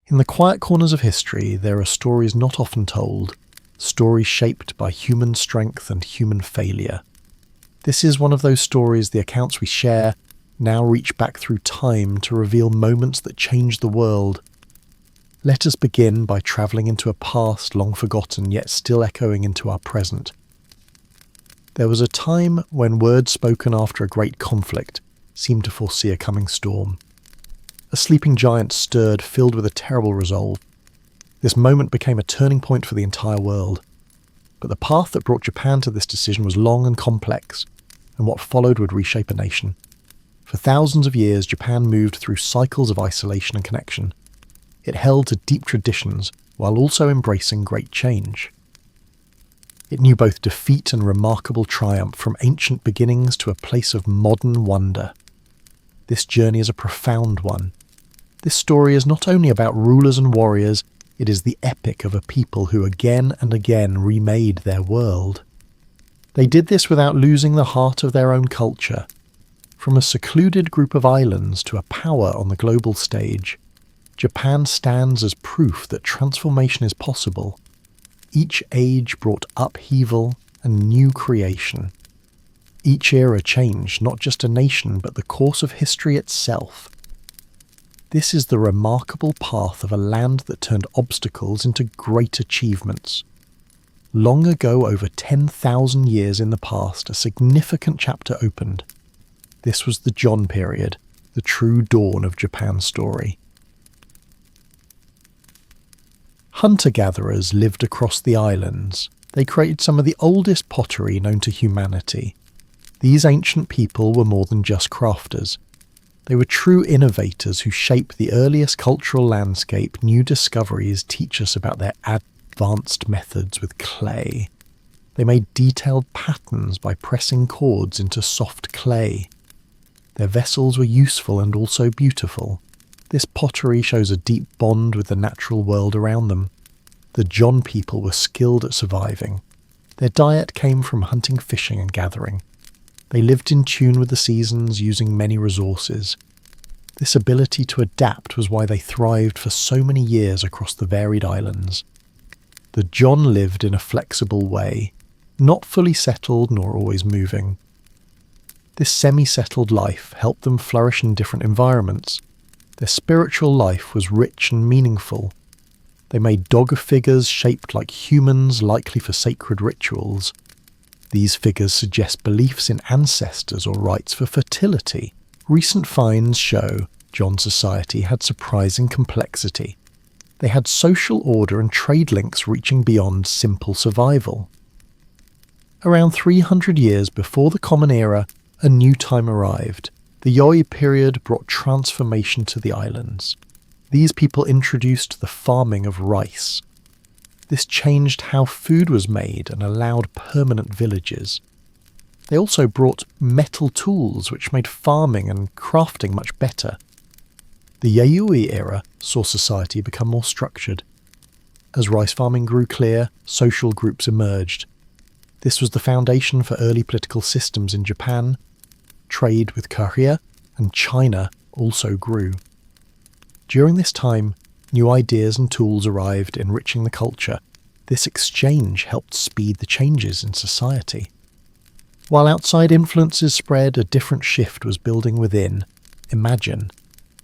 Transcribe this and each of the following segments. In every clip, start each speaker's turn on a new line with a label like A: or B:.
A: In the quiet corners of history, there are stories not often told, stories shaped by human strength and human failure. This is one of those stories the accounts we share now reach back through time to reveal moments that changed the world. Let us begin by travelling into a past long forgotten yet still echoing into our present. There was a time when words spoken after a great conflict seemed to foresee a coming storm. A sleeping giant stirred, filled with a terrible resolve. This moment became a turning point for the entire world. But the path that brought Japan to this decision was long and complex, and what followed would reshape a nation. For thousands of years, Japan moved through cycles of isolation and connection. It held to deep traditions while also embracing great change. It knew both defeat and remarkable triumph, from ancient beginnings to a place of modern wonder. This journey is a profound one. This story is not only about rulers and warriors, it is the epic of a people who again and again remade their world. They did this without losing the heart of their own culture. From a secluded group of islands to a power on the global stage, Japan stands as proof that transformation is possible. Each age brought upheaval and new creation. Each era changed not just a nation but the course of history itself. This is the remarkable path of a land that turned obstacles into great achievements. Long ago, over 10,000 years in the past, a significant chapter opened. This was the John period, the true dawn of Japan's story. Hunter-gatherers lived across the islands. They created some of the oldest pottery known to humanity. These ancient people were more than just crafters. They were true innovators who shaped the earliest cultural landscape. New discoveries teach us about their advanced methods with clay. They made detailed patterns by pressing cords into soft clay. Their vessels were useful and also beautiful. This pottery shows a deep bond with the natural world around them. The John people were skilled at surviving. Their diet came from hunting, fishing and gathering. They lived in tune with the seasons, using many resources. This ability to adapt was why they thrived for so many years across the varied islands. The John lived in a flexible way, not fully settled nor always moving. This semi-settled life helped them flourish in different environments. Their spiritual life was rich and meaningful. They made dog figures shaped like humans, likely for sacred rituals. These figures suggest beliefs in ancestors or rites for fertility. Recent finds show John society had surprising complexity. They had social order and trade links reaching beyond simple survival. Around 300 years before the Common Era, a new time arrived. The Yoi period brought transformation to the islands. These people introduced the farming of rice. This changed how food was made and allowed permanent villages. They also brought metal tools which made farming and crafting much better. The Yayoi era saw society become more structured. As rice farming grew clear, social groups emerged. This was the foundation for early political systems in Japan. Trade with Korea and China also grew. During this time, new ideas and tools arrived, enriching the culture. This exchange helped speed the changes in society. While outside influences spread, a different shift was building within. Imagine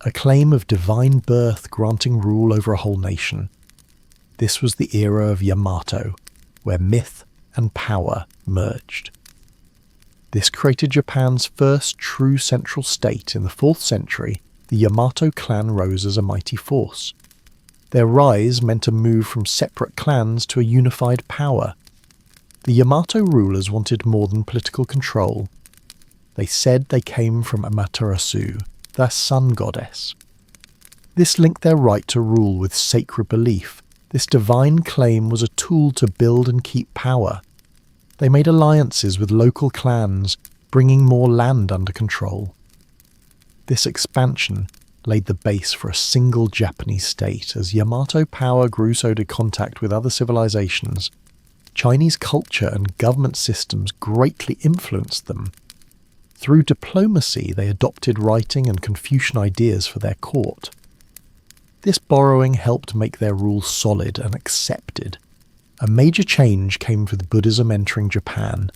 A: a claim of divine birth granting rule over a whole nation. This was the era of Yamato, where myth and power merged. This created Japan's first true central state. In the 4th century, the Yamato clan rose as a mighty force. Their rise meant a move from separate clans to a unified power. The Yamato rulers wanted more than political control. They said they came from Amaterasu, their sun goddess. This linked their right to rule with sacred belief. This divine claim was a tool to build and keep power. They made alliances with local clans, bringing more land under control. This expansion laid the base for a single Japanese state. As Yamato power grew, so did contact with other civilizations. Chinese culture and government systems greatly influenced them. Through diplomacy, they adopted writing and Confucian ideas for their court. This borrowing helped make their rule solid and accepted. A major change came with Buddhism entering Japan.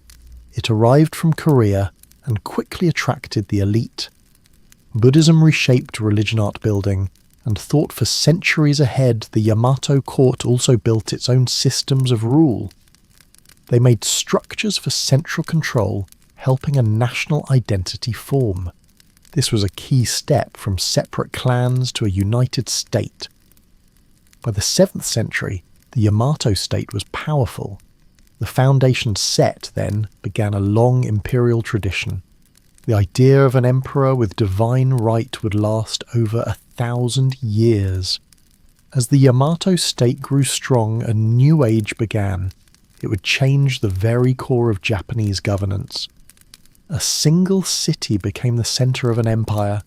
A: It arrived from Korea and quickly attracted the elite. Buddhism reshaped religion art building, and thought for centuries ahead, the Yamato court also built its own systems of rule. They made structures for central control, helping a national identity form. This was a key step from separate clans to a united state. By the 7th century, the Yamato state was powerful. The foundation set, then, began a long imperial tradition. The idea of an emperor with divine right would last over 1,000 years. As the Yamato state grew strong, a new age began. It would change the very core of Japanese governance. A single city became the center of an empire.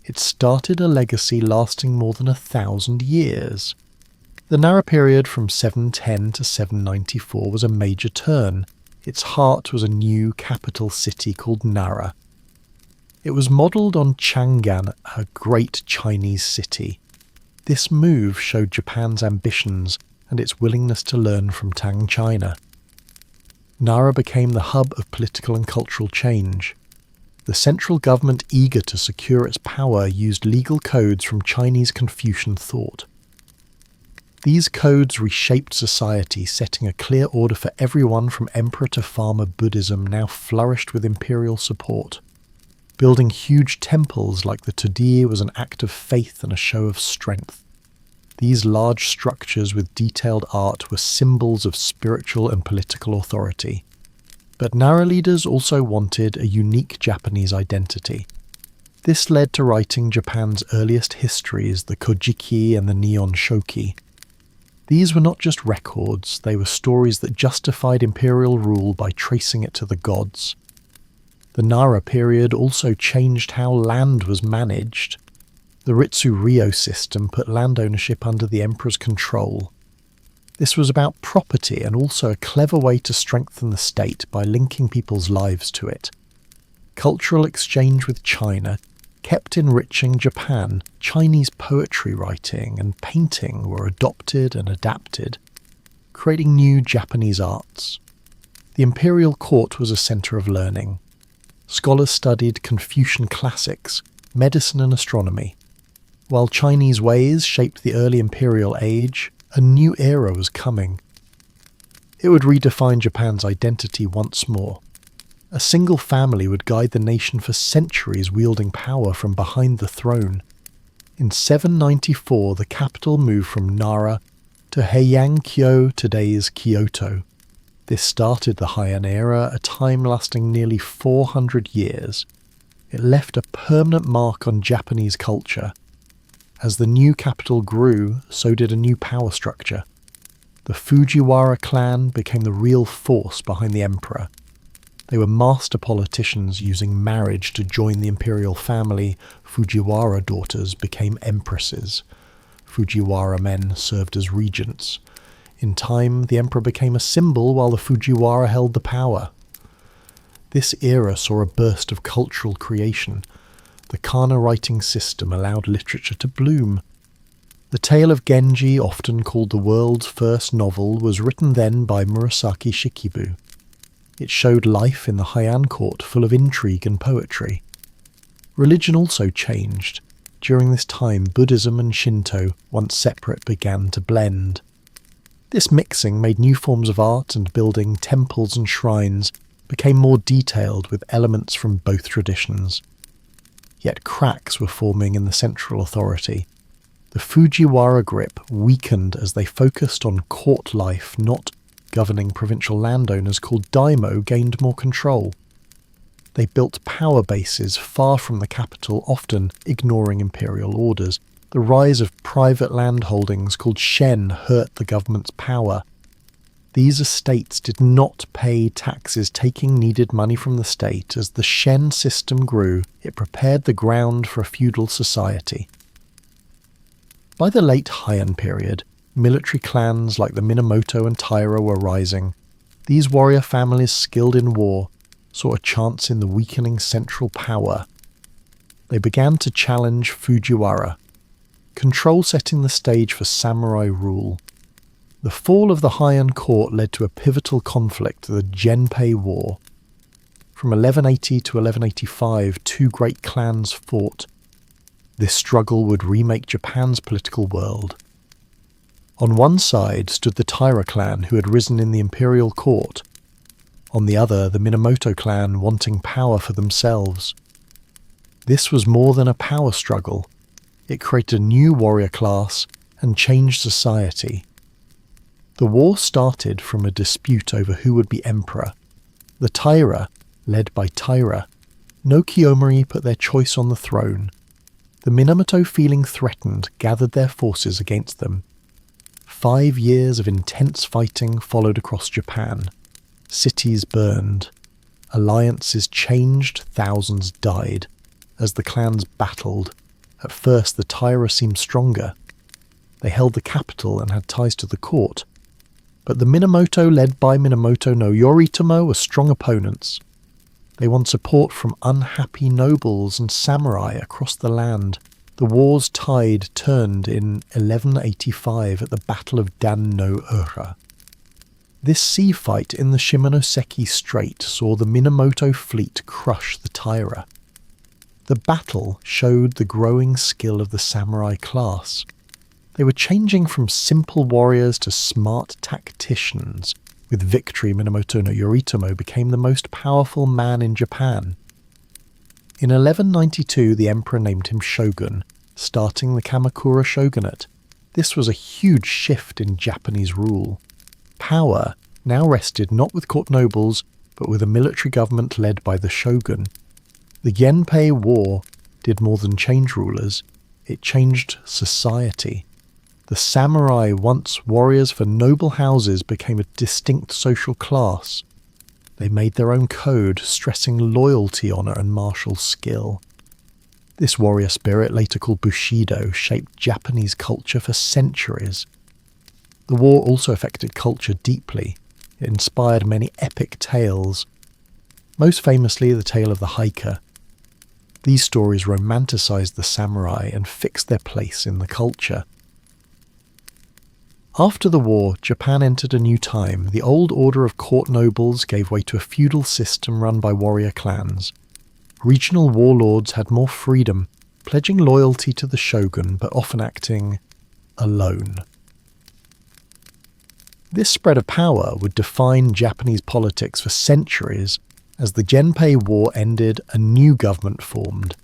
A: It started a legacy lasting more than 1,000 years. The Nara period from 710 to 794 was a major turn. Its heart was a new capital city called Nara. It was modelled on Chang'an, a great Chinese city. This move showed Japan's ambitions and its willingness to learn from Tang China. Nara became the hub of political and cultural change. The central government, eager to secure its power, used legal codes from Chinese Confucian thought. These codes reshaped society, setting a clear order for everyone from emperor to farmer. Buddhism now flourished with imperial support. Building huge temples like the Todie was an act of faith and a show of strength. These large structures with detailed art were symbols of spiritual and political authority. But Nara leaders also wanted a unique Japanese identity. This led to writing Japan's earliest histories, the Kojiki and the Nihon Shoki. These were not just records, they were stories that justified imperial rule by tracing it to the gods. The Nara period also changed how land was managed. The Ritsu-ryo system put land ownership under the emperor's control. This was about property and also a clever way to strengthen the state by linking people's lives to it. Cultural exchange with China kept enriching Japan. Chinese poetry writing and painting were adopted and adapted, creating new Japanese arts. The imperial court was a center of learning. Scholars studied Confucian classics, medicine and astronomy. While Chinese ways shaped the early imperial age, a new era was coming. It would redefine Japan's identity once more. A single family would guide the nation for centuries, wielding power from behind the throne. In 794, the capital moved from Nara to Heian-kyo, today's Kyoto. This started the Heian era, a time lasting nearly 400 years. It left a permanent mark on Japanese culture. As the new capital grew, so did a new power structure. The Fujiwara clan became the real force behind the emperor. They were master politicians using marriage to join the imperial family. Fujiwara daughters became empresses. Fujiwara men served as regents. In time, the emperor became a symbol while the Fujiwara held the power. This era saw a burst of cultural creation. The kana writing system allowed literature to bloom. The tale of Genji, often called the world's first novel, was written then by Murasaki Shikibu. It showed life in the Heian court, full of intrigue and poetry. Religion also changed. During this time, Buddhism and Shinto, once separate, began to blend. This mixing made new forms of art, and building temples and shrines became more detailed with elements from both traditions. Yet cracks were forming in the central authority. The Fujiwara grip weakened as they focused on court life, not governing. Provincial landowners called daimyo gained more control. They built power bases far from the capital, often ignoring imperial orders. The rise of private land holdings called shen hurt the government's power. These estates did not pay taxes, taking needed money from the state. As the shen system grew, it prepared the ground for a feudal society. By the late Heian period, military clans like the Minamoto and Taira were rising. These warrior families, skilled in war, saw a chance in the weakening central power. They began to challenge Fujiwara. control setting the stage for samurai rule. The fall of the Heian court led to a pivotal conflict, the Genpei War. From 1180 to 1185, two great clans fought. This struggle would remake Japan's political world. On one side stood the Taira clan, who had risen in the imperial court. On the other, the Minamoto clan, wanting power for themselves. This was more than a power struggle. It created a new warrior class and changed society. The war started from a dispute over who would be emperor. The Taira, led by Taira, no Kiyomori, put their choice on the throne. The Minamoto, feeling threatened, gathered their forces against them. 5 years of intense fighting followed across Japan. Cities burned. Alliances changed, thousands died. As the clans battled, at first the Taira seemed stronger. They held the capital and had ties to the court. But the Minamoto, led by Minamoto no Yoritomo, were strong opponents. They won support from unhappy nobles and samurai across the land. The war's tide turned in 1185 at the Battle of Dan no Ura. This sea fight in the Shimonoseki Strait saw the Minamoto fleet crush the Taira. The battle showed the growing skill of the samurai class. They were changing from simple warriors to smart tacticians. With victory, Minamoto no Yoritomo became the most powerful man in Japan. In 1192, the emperor named him shogun, starting the Kamakura shogunate. This was a huge shift in Japanese rule. Power now rested not with court nobles, but with a military government led by the shogun. The Genpei War did more than change rulers, it changed society. The samurai, once warriors for noble houses, became a distinct social class. They made their own code, stressing loyalty, honour and martial skill. This warrior spirit, later called Bushido, shaped Japanese culture for centuries. The war also affected culture deeply. It inspired many epic tales, most famously the tale of the hiker. These stories romanticized the samurai and fixed their place in the culture. After the war, Japan entered a new time. The old order of court nobles gave way to a feudal system run by warrior clans. Regional warlords had more freedom, pledging loyalty to the shogun but often acting alone. This spread of power would define Japanese politics for centuries. As the Genpei War ended, a new government formed.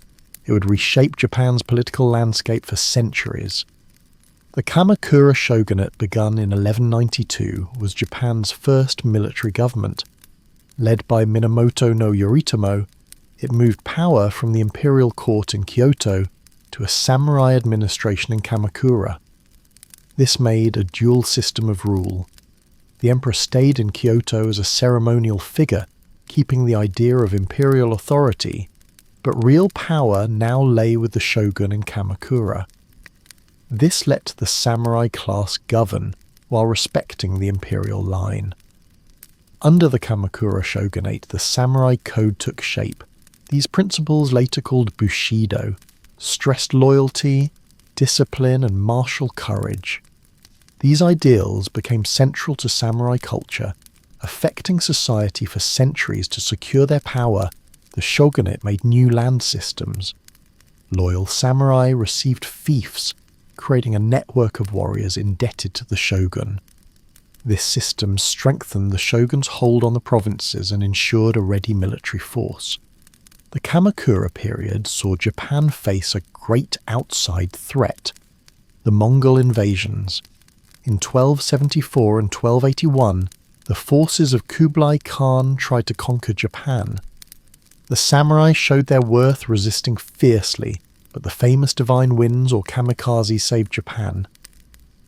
A: It would reshape Japan's political landscape for centuries. The Kamakura shogunate, begun in 1192, was Japan's first military government. Led by Minamoto no Yoritomo, it moved power from the imperial court in Kyoto to a samurai administration in Kamakura. This made a dual system of rule. The emperor stayed in Kyoto as a ceremonial figure, keeping the idea of imperial authority, but real power now lay with the shogun in Kamakura. This let the samurai class govern while respecting the imperial line. Under the Kamakura shogunate, the samurai code took shape. These principles, later called Bushido, stressed loyalty, discipline, and martial courage. These ideals became central to samurai culture, affecting society for centuries. To secure their power, the shogunate made new land systems. Loyal samurai received fiefs, creating a network of warriors indebted to the shogun. This system strengthened the shogun's hold on the provinces and ensured a ready military force. The Kamakura period saw Japan face a great outside threat, the Mongol invasions. In 1274 and 1281, the forces of Kublai Khan tried to conquer Japan. The samurai showed their worth, resisting fiercely, but the famous divine winds or kamikaze saved Japan.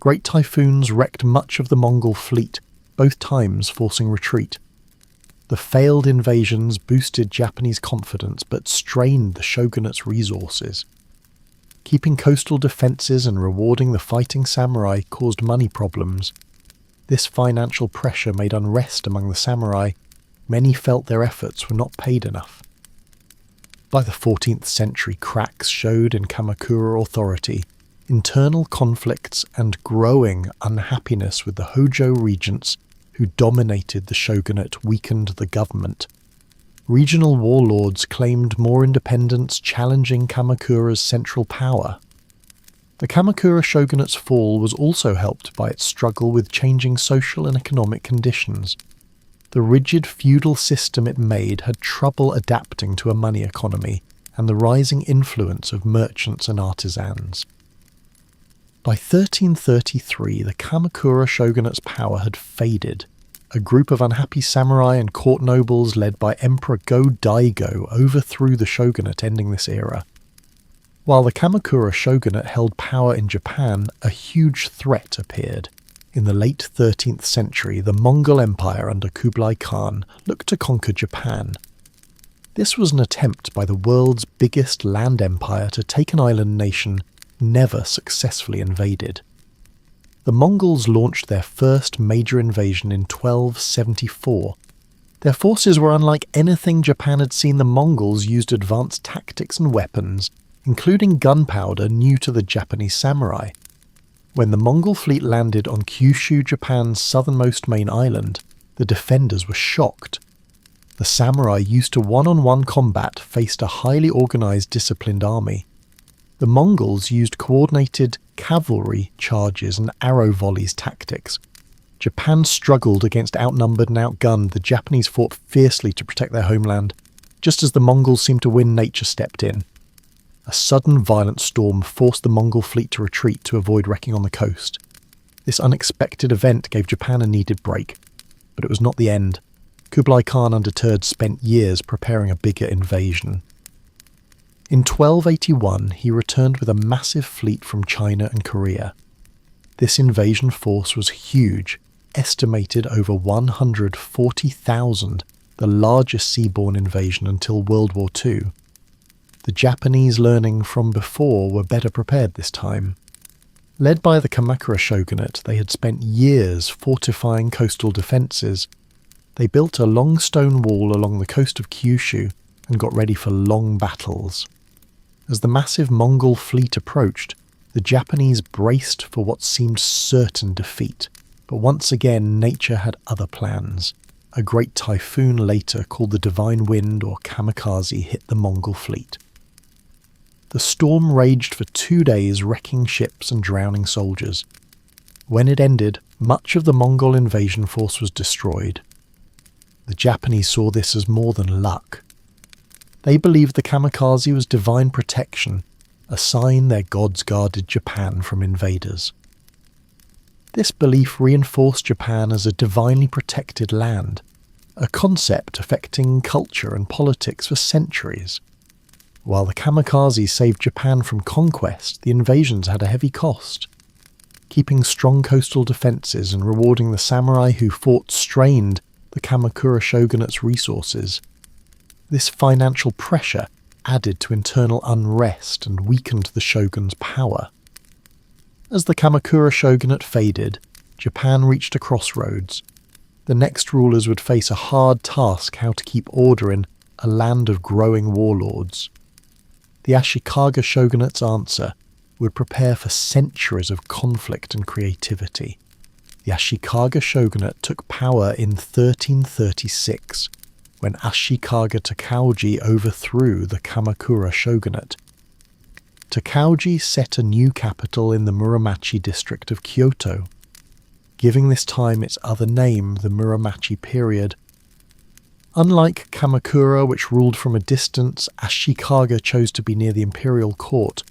A: Great typhoons wrecked much of the Mongol fleet, both times forcing retreat. The failed invasions boosted Japanese confidence but strained the shogunate's resources. Keeping coastal defences and rewarding the fighting samurai caused money problems. This financial pressure made unrest among the samurai. Many felt their efforts were not paid enough. By the 14th century, cracks showed in Kamakura authority. internal conflicts and growing unhappiness with the Hojo regents who dominated the shogunate weakened the government. Regional warlords claimed more independence, challenging Kamakura's central power. The Kamakura shogunate's fall was also helped by its struggle with changing social and economic conditions. The rigid feudal system it made had trouble adapting to a money economy and the rising influence of merchants and artisans. By 1333, the Kamakura shogunate's power had faded. A group of unhappy samurai and court nobles led by Emperor Go-Daigo overthrew the shogunate, ending this era. While the Kamakura shogunate held power in Japan, a huge threat appeared. In the late 13th century, the Mongol Empire under Kublai Khan looked to conquer Japan. This was an attempt by the world's biggest land empire to take an island nation never successfully invaded. The Mongols launched their first major invasion in 1274. Their forces were unlike anything Japan had seen. The Mongols used advanced tactics and weapons, including gunpowder new to the Japanese samurai. When the Mongol fleet landed on Kyushu, Japan's southernmost main island, the defenders were shocked. The samurai, used to one-on-one combat, faced a highly organized, disciplined army. The Mongols used coordinated cavalry charges and arrow volleys tactics. Japan struggled against outnumbered and outgunned. The Japanese fought fiercely to protect their homeland. Just as the Mongols seemed to win, nature stepped in. A sudden violent storm forced the Mongol fleet to retreat to avoid wrecking on the coast. This unexpected event gave Japan a needed break, but it was not the end. Kublai Khan, undeterred, spent years preparing a bigger invasion. In 1281, he returned with a massive fleet from China and Korea. This invasion force was huge, estimated over 140,000, the largest seaborne invasion until World War II. The Japanese, learning from before, were better prepared this time. Led by the Kamakura shogunate, they had spent years fortifying coastal defences. They built a long stone wall along the coast of Kyushu and got ready for long battles. As the massive Mongol fleet approached, the Japanese braced for what seemed certain defeat. But once again, nature had other plans. A great typhoon, later called the Divine Wind or Kamikaze, hit the Mongol fleet. The storm raged for 2 days, wrecking ships and drowning soldiers. When it ended, much of the Mongol invasion force was destroyed. The Japanese saw this as more than luck. They believed the kamikaze was divine protection, a sign their gods guarded Japan from invaders. This belief reinforced Japan as a divinely protected land, a concept affecting culture and politics for centuries. While the kamikaze saved Japan from conquest, the invasions had a heavy cost. Keeping strong coastal defences and rewarding the samurai who fought strained the Kamakura shogunate's resources. This financial pressure added to internal unrest and weakened the shogun's power. As the Kamakura shogunate faded, Japan reached a crossroads. The next rulers would face a hard task: how to keep order in a land of growing warlords. The Ashikaga shogunate's answer would prepare for centuries of conflict and creativity. The Ashikaga shogunate took power in 1336, when Ashikaga Takauji overthrew the Kamakura shogunate. Takauji set a new capital in the Muromachi district of Kyoto, giving this time its other name, the Muromachi period. Unlike Kamakura, which ruled from a distance, Ashikaga chose to be near the imperial court.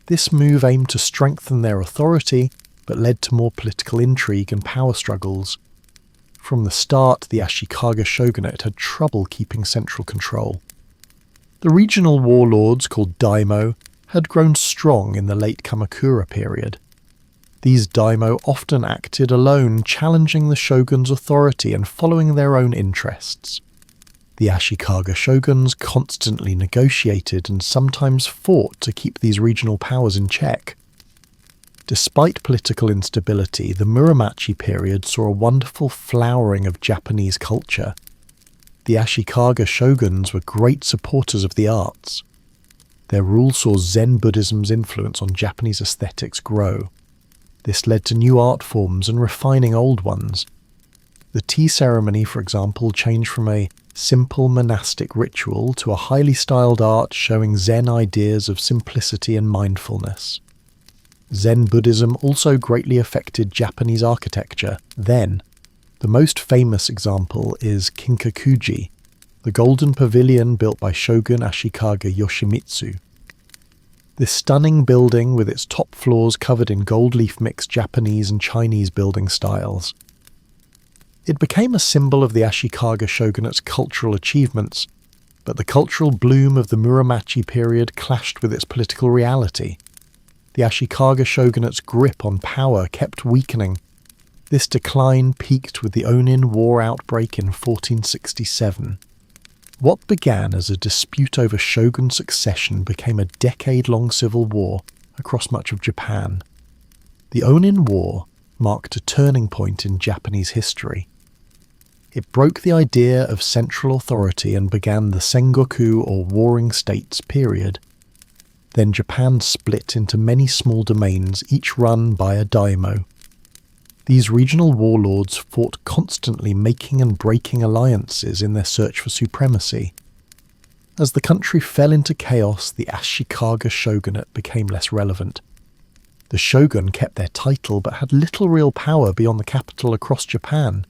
A: This move aimed to strengthen their authority, but led to more political intrigue and power struggles. From the start, the Ashikaga shogunate had trouble keeping central control. The regional warlords, called daimyo, had grown strong in the late Kamakura period. These daimyo often acted alone, challenging the shogun's authority and following their own interests. The Ashikaga shoguns constantly negotiated and sometimes fought to keep these regional powers in check. Despite political instability, the Muromachi period saw a wonderful flowering of Japanese culture. The Ashikaga shoguns were great supporters of the arts. Their rule saw Zen Buddhism's influence on Japanese aesthetics grow. This led to new art forms and refining old ones. The tea ceremony, for example, changed from a simple monastic ritual to a highly styled art showing Zen ideas of simplicity and mindfulness. Zen Buddhism also greatly affected Japanese architecture then. The most famous example is Kinkakuji, the golden pavilion built by Shogun Ashikaga Yoshimitsu. This stunning building, with its top floors covered in gold leaf mixed Japanese and Chinese building styles. It became a symbol of the Ashikaga shogunate's cultural achievements, but the cultural bloom of the Muromachi period clashed with its political reality. The Ashikaga shogunate's grip on power kept weakening. This decline peaked with the Onin War outbreak in 1467. What began as a dispute over shogun succession became a decade-long civil war across much of Japan. The Onin War marked a turning point in Japanese history. It broke the idea of central authority and began the Sengoku or Warring States period. Then Japan split into many small domains, each run by a daimyo. These regional warlords fought constantly, making and breaking alliances in their search for supremacy. As the country fell into chaos, the Ashikaga shogunate became less relevant. The shogun kept their title but had little real power beyond the capital across Japan.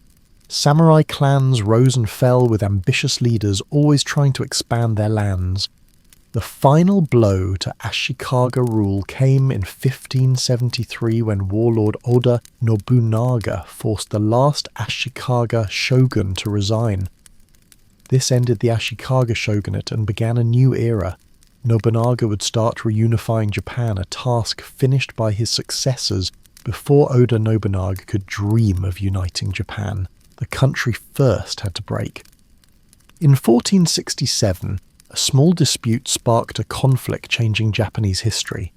A: Samurai clans rose and fell with ambitious leaders always trying to expand their lands. The final blow to Ashikaga rule came in 1573 when warlord Oda Nobunaga forced the last Ashikaga shogun to resign. This ended the Ashikaga shogunate and began a new era. Nobunaga would start reunifying Japan, a task finished by his successors before Oda Nobunaga could dream of uniting Japan. The country first had to break. In 1467, a small dispute sparked a conflict changing Japanese history.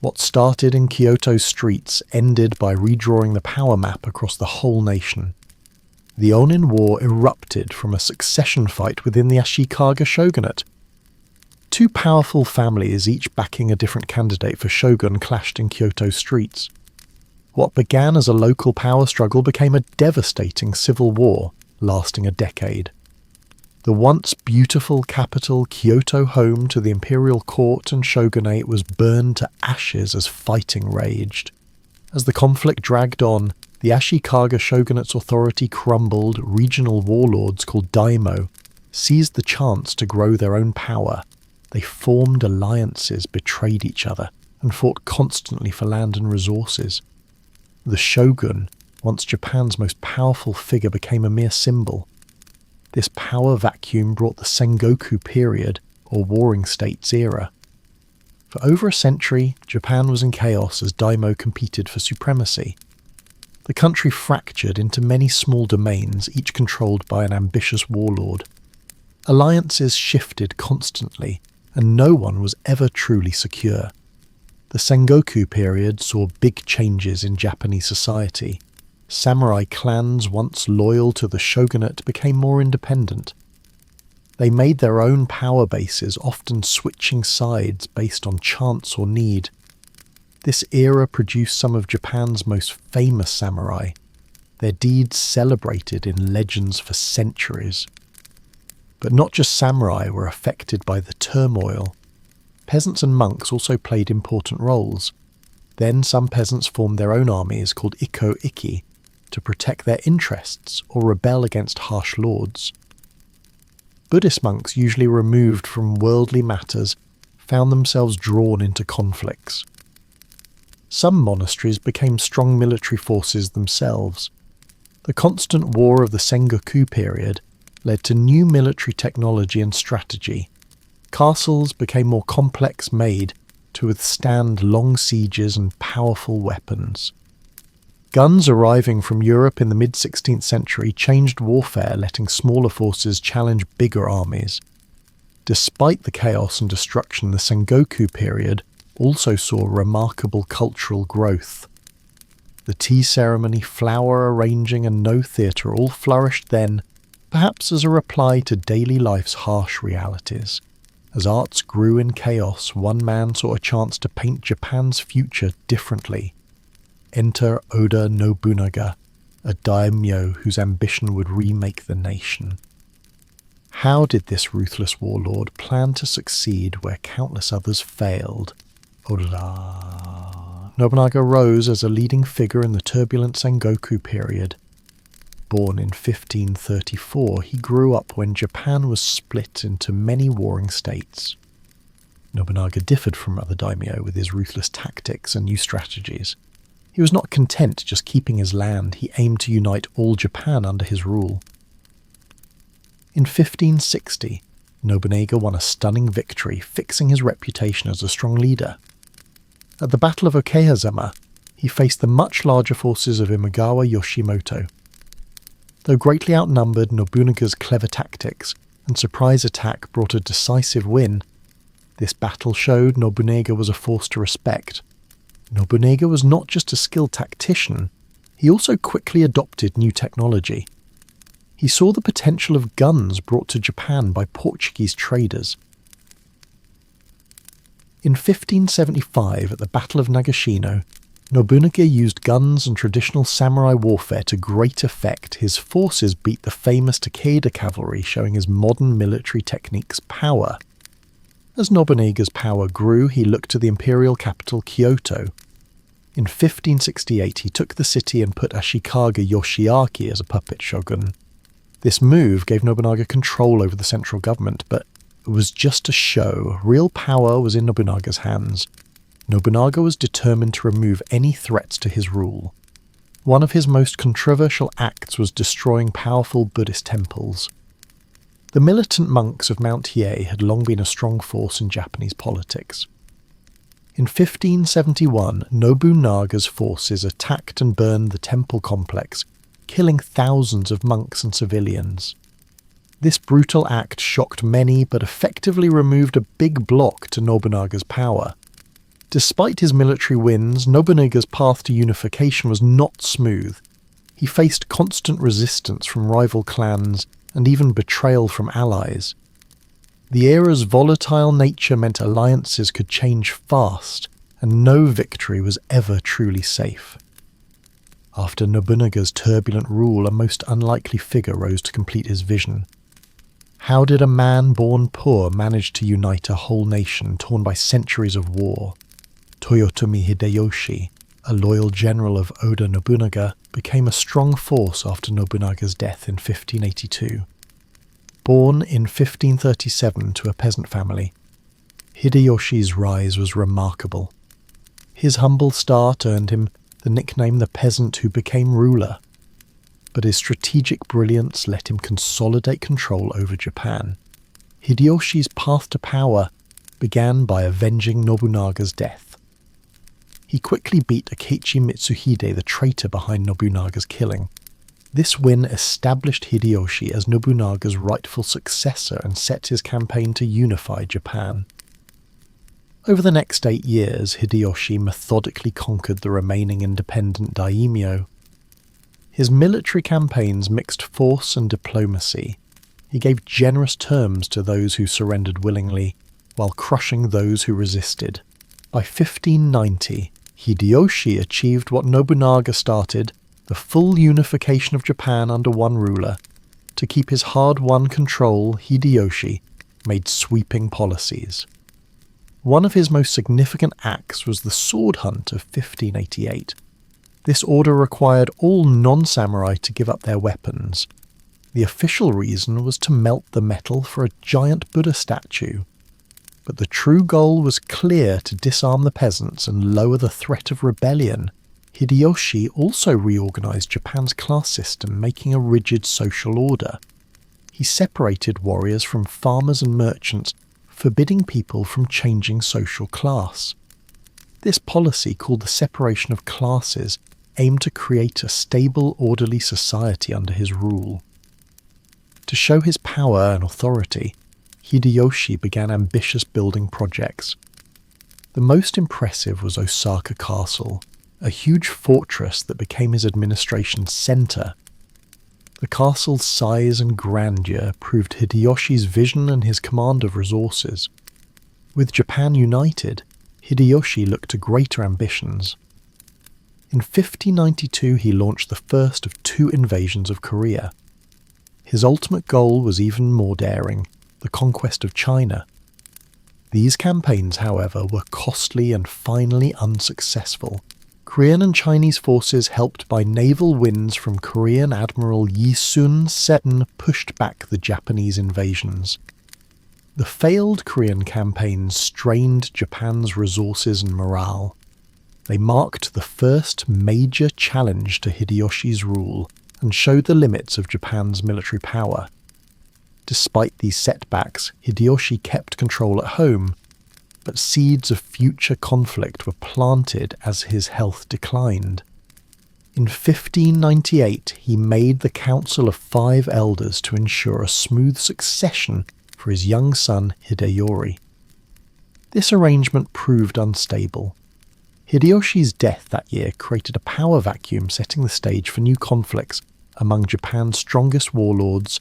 A: What started in Kyoto's streets ended by redrawing the power map across the whole nation. The Onin War erupted from a succession fight within the Ashikaga shogunate. Two powerful families, each backing a different candidate for shogun, clashed in Kyoto's streets. What began as a local power struggle became a devastating civil war, lasting a decade. The once beautiful capital, Kyoto, home to the imperial court and shogunate, was burned to ashes as fighting raged. As the conflict dragged on, the Ashikaga shogunate's authority crumbled. Regional warlords called daimyo seized the chance to grow their own power. They formed alliances, betrayed each other, and fought constantly for land and resources. The shogun, once Japan's most powerful figure, became a mere symbol. This power vacuum brought the Sengoku period, or Warring States era. For over a century, Japan was in chaos as daimyo competed for supremacy. The country fractured into many small domains, each controlled by an ambitious warlord. Alliances shifted constantly, and no one was ever truly secure. The Sengoku period saw big changes in Japanese society. Samurai clans, once loyal to the shogunate, became more independent. They made their own power bases, often switching sides based on chance or need. This era produced some of Japan's most famous samurai, their deeds celebrated in legends for centuries. But not just samurai were affected by the turmoil. Peasants and monks also played important roles. Then some peasants formed their own armies called Ikko-Ikki to protect their interests or rebel against harsh lords. Buddhist monks, usually removed from worldly matters, found themselves drawn into conflicts. Some monasteries became strong military forces themselves. The constant war of the Sengoku period led to new military technology and strategy. Castles became more complex, made to withstand long sieges and powerful weapons. Guns arriving from Europe in the mid-16th century changed warfare, letting smaller forces challenge bigger armies. Despite the chaos and destruction, the Sengoku period also saw remarkable cultural growth. The tea ceremony, flower arranging, and no theatre all flourished then, perhaps as a reply to daily life's harsh realities. As arts grew in chaos, one man saw a chance to paint Japan's future differently. Enter Oda Nobunaga, a daimyo whose ambition would remake the nation. How did this ruthless warlord plan to succeed where countless others failed? Oda. Nobunaga rose as a leading figure in the turbulent Sengoku period. Born in 1534, he grew up when Japan was split into many warring states. Nobunaga differed from other daimyo with his ruthless tactics and new strategies. He was not content just keeping his land, he aimed to unite all Japan under his rule. In 1560, Nobunaga won a stunning victory, fixing his reputation as a strong leader. At the Battle of Okehazama, he faced the much larger forces of Imagawa Yoshimoto. Though greatly outnumbered, Nobunaga's clever tactics and surprise attack brought a decisive win. This battle showed Nobunaga was a force to respect. Nobunaga was not just a skilled tactician, he also quickly adopted new technology. He saw the potential of guns brought to Japan by Portuguese traders. In 1575, at the Battle of Nagashino, Nobunaga used guns and traditional samurai warfare to great effect. His forces beat the famous Takeda cavalry, showing his modern military techniques' power. As Nobunaga's power grew, he looked to the imperial capital Kyoto. In 1568, he took the city and put Ashikaga Yoshiaki as a puppet shogun. This move gave Nobunaga control over the central government, but it was just a show. Real power was in Nobunaga's hands. Nobunaga was determined to remove any threats to his rule. One of his most controversial acts was destroying powerful Buddhist temples. The militant monks of Mount Hiei had long been a strong force in Japanese politics. In 1571, Nobunaga's forces attacked and burned the temple complex, killing thousands of monks and civilians. This brutal act shocked many but effectively removed a big block to Nobunaga's power. Despite his military wins, Nobunaga's path to unification was not smooth. He faced constant resistance from rival clans and even betrayal from allies. The era's volatile nature meant alliances could change fast, and no victory was ever truly safe. After Nobunaga's turbulent rule, a most unlikely figure rose to complete his vision. How did a man born poor manage to unite a whole nation torn by centuries of war? Toyotomi Hideyoshi, a loyal general of Oda Nobunaga, became a strong force after Nobunaga's death in 1582. Born in 1537 to a peasant family, Hideyoshi's rise was remarkable. His humble start earned him the nickname the peasant who became ruler, but his strategic brilliance let him consolidate control over Japan. Hideyoshi's path to power began by avenging Nobunaga's death. He quickly beat Akechi Mitsuhide, the traitor behind Nobunaga's killing. This win established Hideyoshi as Nobunaga's rightful successor and set his campaign to unify Japan. Over the next 8 years, Hideyoshi methodically conquered the remaining independent daimyo. His military campaigns mixed force and diplomacy. He gave generous terms to those who surrendered willingly, while crushing those who resisted. By 1590, Hideyoshi achieved what Nobunaga started, the full unification of Japan under one ruler. To keep his hard-won control, Hideyoshi made sweeping policies. One of his most significant acts was the sword hunt of 1588. This order required all non-samurai to give up their weapons. The official reason was to melt the metal for a giant Buddha statue. But the true goal was clear: to disarm the peasants and lower the threat of rebellion. Hideyoshi also reorganized Japan's class system, making a rigid social order. He separated warriors from farmers and merchants, forbidding people from changing social class. This policy, called the separation of classes, aimed to create a stable, orderly society under his rule. To show his power and authority, Hideyoshi began ambitious building projects. The most impressive was Osaka Castle, a huge fortress that became his administration's centre. The castle's size and grandeur proved Hideyoshi's vision and his command of resources. With Japan united, Hideyoshi looked to greater ambitions. In 1592 he launched the first of 2 invasions of Korea. His ultimate goal was even more daring, the conquest of China. These campaigns, however, were costly and finally unsuccessful. Korean and Chinese forces, helped by naval wins from Korean Admiral Yi Sun-seton, pushed back the Japanese invasions. The failed Korean campaigns strained Japan's resources and morale. They marked the first major challenge to Hideyoshi's rule and showed the limits of Japan's military power. Despite these setbacks, Hideyoshi kept control at home, but seeds of future conflict were planted as his health declined. In 1598, he made the Council of 5 Elders to ensure a smooth succession for his young son Hideyori. This arrangement proved unstable. Hideyoshi's death that year created a power vacuum, setting the stage for new conflicts among Japan's strongest warlords.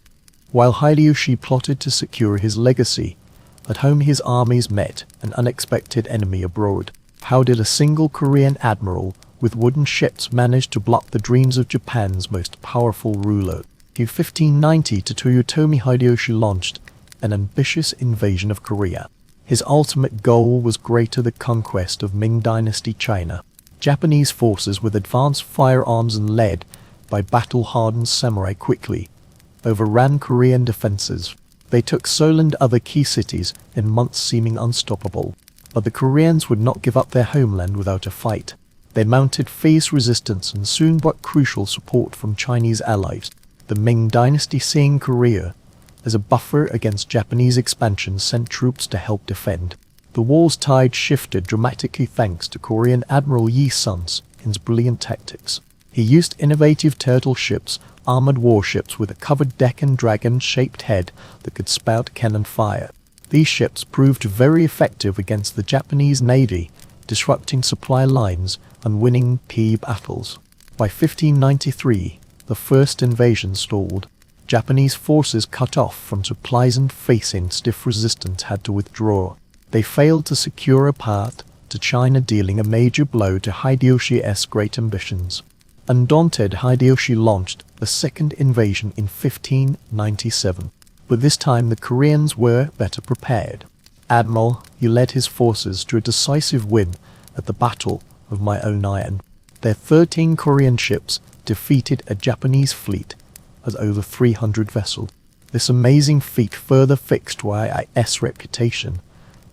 A: While Hideyoshi plotted to secure his legacy, at home his armies met an unexpected enemy abroad. How did a single Korean admiral with wooden ships manage to block the dreams of Japan's most powerful ruler? In 1590, Toyotomi Hideyoshi launched an ambitious invasion of Korea. His ultimate goal was the conquest of Ming Dynasty China. Japanese forces with advanced firearms and led by battle-hardened samurai quickly overran Korean defenses. They took Seoul and other key cities in months, seeming unstoppable. But the Koreans would not give up their homeland without a fight. They mounted fierce resistance and soon brought crucial support from Chinese allies. The Ming Dynasty, seeing Korea as a buffer against Japanese expansion, sent troops to help defend. The war's tide shifted dramatically thanks to Korean Admiral Yi Sun's brilliant tactics. He used innovative turtle ships, armored warships with a covered deck and dragon-shaped head that could spout cannon fire. These ships proved very effective against the Japanese navy, disrupting supply lines and winning key battles. By 1593, the first invasion stalled. Japanese forces cut off from supplies and facing stiff resistance had to withdraw. They failed to secure a path to China, dealing a major blow to Hideyoshi's great ambitions. Undaunted, Hideyoshi launched the second invasion in 1597, but this time the Koreans were better prepared. Admiral, he led his forces to a decisive win at the Battle of Myeonan. Their 13 Korean ships defeated a Japanese fleet of over 300 vessels. This amazing feat further fixed Yi's reputation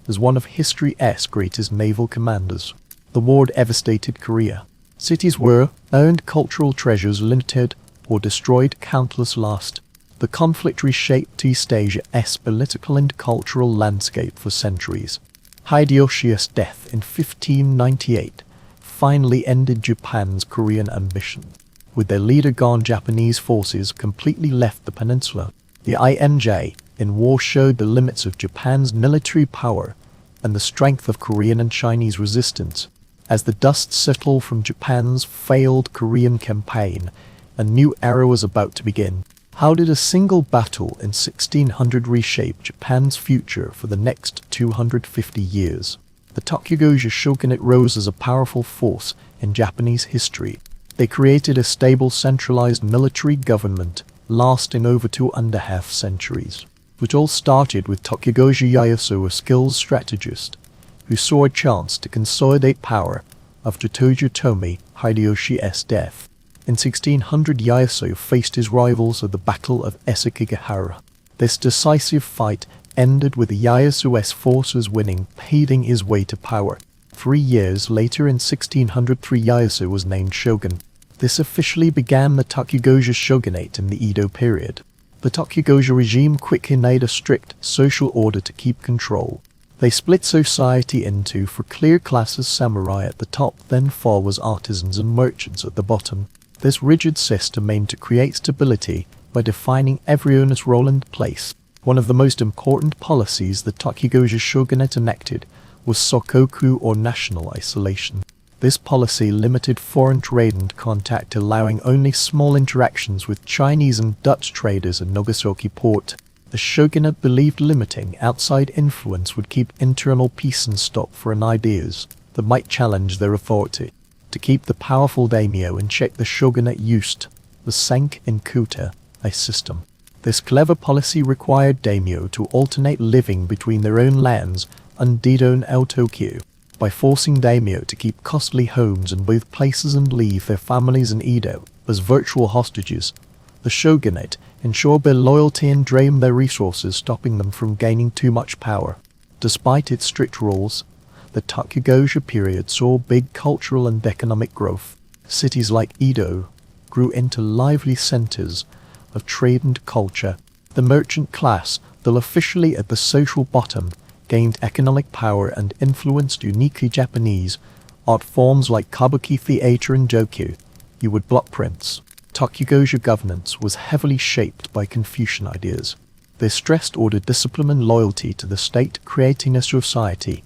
A: as one of history's greatest naval commanders. The war devastated Korea. Cities were owned, cultural treasures looted or destroyed, countless lost. The conflict reshaped East Asia's political and cultural landscape for centuries. Hideyoshi's death in 1598 finally ended Japan's Korean ambition. With their leader gone, Japanese forces completely left the peninsula. The INJ in war showed the limits of Japan's military power and the strength of Korean and Chinese resistance. As the dust settled from Japan's failed Korean campaign, a new era was about to begin. How did a single battle in 1600 reshape Japan's future for the next 250 years? The Tokugawa shogunate rose as a powerful force in Japanese history. They created a stable, centralized military government lasting over 2.5 centuries. It all started with Tokugawa Ieyasu, a skilled strategist who saw a chance to consolidate power after Toyotomi Hideyoshi's death. In 1600, Ieyasu faced his rivals at the Battle of Esekigahara. This decisive fight ended with Ieyasu's forces winning, paving his way to power. 3 years later, in 1603, Ieyasu was named shogun. This officially began the Tokugawa shogunate in the Edo period. The Tokugawa regime quickly made a strict social order to keep control. They split society into 4 clear classes: samurai at the top, then followers, artisans and merchants at the bottom. This rigid system aimed to create stability by defining every owner's role and place. One of the most important policies the Tokugawa shogunate enacted was sokoku, or national isolation. This policy limited foreign trade and contact, allowing only small interactions with Chinese and Dutch traders in Nagasaki port. The shogunate believed limiting outside influence would keep internal peace in stock for ideas that might challenge their authority. To keep the powerful daimyo in check, the shogunate used the senk in kuta, a system. This clever policy required daimyo to alternate living between their own lands and Dido and Tokyo. By forcing daimyo to keep costly homes in both places and leave their families in Edo as virtual hostages, the shogunate ensured their loyalty and drained their resources, stopping them from gaining too much power. Despite its strict rules, the Tokugawa period saw big cultural and economic growth. Cities like Edo grew into lively centers of trade and culture. The merchant class, though officially at the social bottom, gained economic power and influenced uniquely Japanese art forms like kabuki theater and joku. You would block prints. Tokugawa governance was heavily shaped by Confucian ideas. They stressed order, discipline, and loyalty to the state, creating a society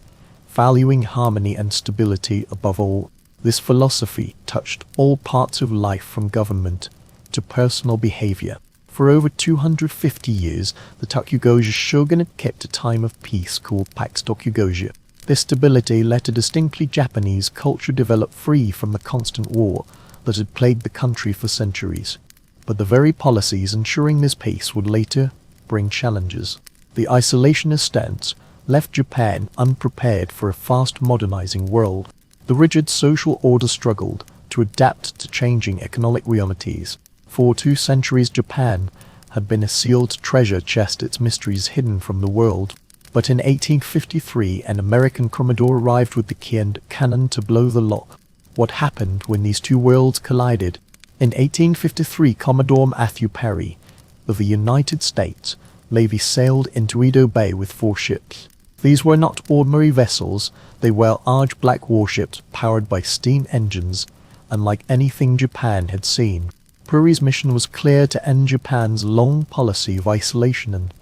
A: valuing harmony and stability above all. This philosophy touched all parts of life, from government to personal behavior. For over 250 years, the Tokugawa shogunate kept a time of peace called Pax Tokugawa. This stability let a distinctly Japanese culture develop, free from the constant war that had plagued the country for centuries. But the very policies ensuring this peace would later bring challenges. The isolationist stance left Japan unprepared for a fast modernizing world. The rigid social order struggled to adapt to changing economic realities. For 2 centuries, Japan had been a sealed treasure chest, its mysteries hidden from the world. But in 1853, an American commodore arrived with the key and cannon to blow the lock. What happened when these two worlds collided? In 1853, Commodore Matthew Perry of the United States Navy sailed into Edo Bay with 4 ships. These were not ordinary vessels, they were large black warships powered by steam engines, unlike anything Japan had seen. Perry's mission was clear: to end Japan's long policy of isolation and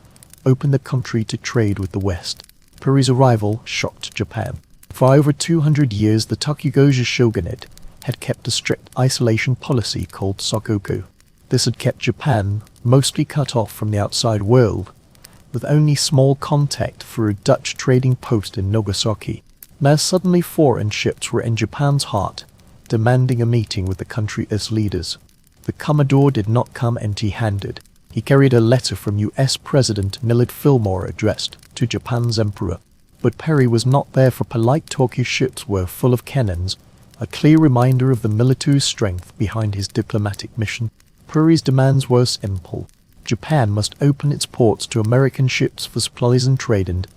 A: open the country to trade with the West. Perry's arrival shocked Japan. For over 200 years, the Tokugawa shogunate had kept a strict isolation policy called Sokoku. This had kept Japan mostly cut off from the outside world, with only small contact through a Dutch trading post in Nagasaki. Now suddenly foreign ships were in Japan's heart, demanding a meeting with the country's leaders. The Commodore did not come empty-handed. He carried a letter from U.S. President Millard Fillmore addressed to Japan's emperor. But Perry was not there for polite talk. His ships were full of cannons, a clear reminder of the military strength behind his diplomatic mission. Perry's demands were simple. Japan must open its ports to American ships for supplies and trade, and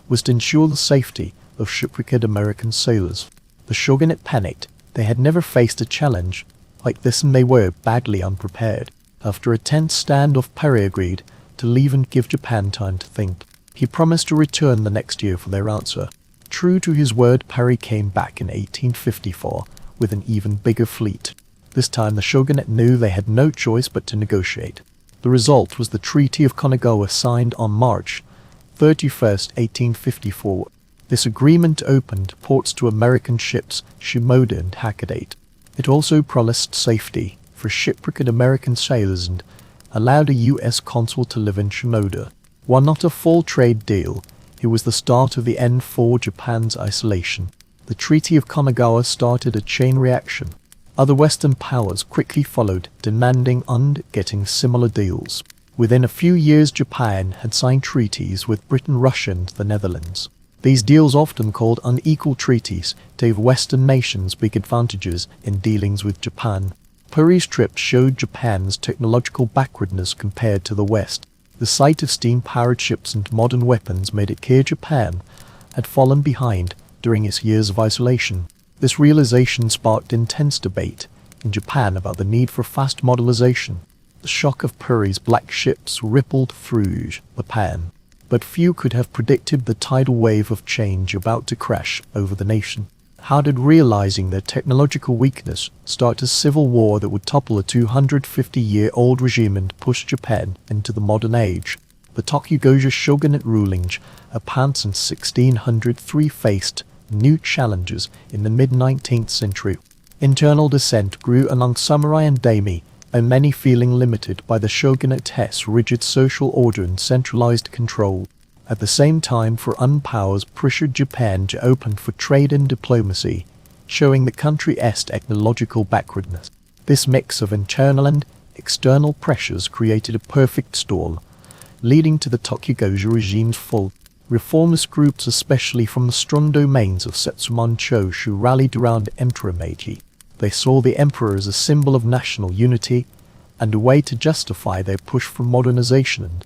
A: was to ensure the safety of shipwrecked American sailors. The shogunate panicked. They had never faced a challenge like this, and they were badly unprepared. After a tense standoff, Perry agreed to leave and give Japan time to think. He promised to return the next year for their answer. True to his word, Perry came back in 1854 with an even bigger fleet. This time the shogunate knew they had no choice but to negotiate. The result was the Treaty of Kanagawa, signed on March 31st, 1854. This agreement opened ports to American ships Shimoda and Hakodate. It also promised safety for shipwrecked American sailors and allowed a U.S. consul to live in Shimoda. While not a full trade deal, it was the start of the end for Japan's isolation. The Treaty of Kanagawa started a chain reaction. Other Western powers quickly followed, demanding and getting similar deals. Within a few years, Japan had signed treaties with Britain, Russia, and the Netherlands. These deals, often called unequal treaties, gave Western nations big advantages in dealings with Japan. Perry's trip showed Japan's technological backwardness compared to the West. The sight of steam-powered ships and modern weapons made it clear Japan had fallen behind during its years of isolation. This realization sparked intense debate in Japan about the need for fast modernization. The shock of Perry's black ships rippled through Japan, but few could have predicted the tidal wave of change about to crash over the nation. How did realizing their technological weakness start a civil war that would topple a 250-year-old regime and push Japan into the modern age? The Tokugawa shogunate ruling Japan in 1603 faced new challenges in the mid-19th century. Internal dissent grew among samurai and daimyo, and many feeling limited by the shogunate's rigid social order and centralized control. At the same time, foreign powers pressured Japan to open for trade and diplomacy, showing the country's technological backwardness. This mix of internal and external pressures created a perfect storm, leading to the Tokugawa regime's fall. Reformist groups, especially from the strong domains of Setsuman Choshu, rallied around Emperor Meiji. They saw the emperor as a symbol of national unity and a way to justify their push for modernization and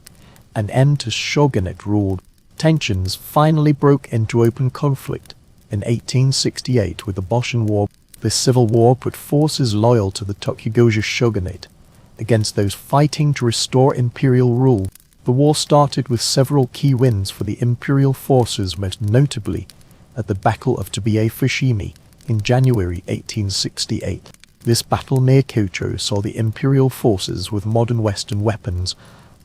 A: an end to shogunate rule. Tensions finally broke into open conflict in 1868 with the Boshin War. This civil war put forces loyal to the Tokugawa shogunate against those fighting to restore imperial rule. The war started with several key wins for the imperial forces, most notably at the Battle of Tobie-Fushimi in January 1868. This battle near Kyoto saw the imperial forces with modern Western weapons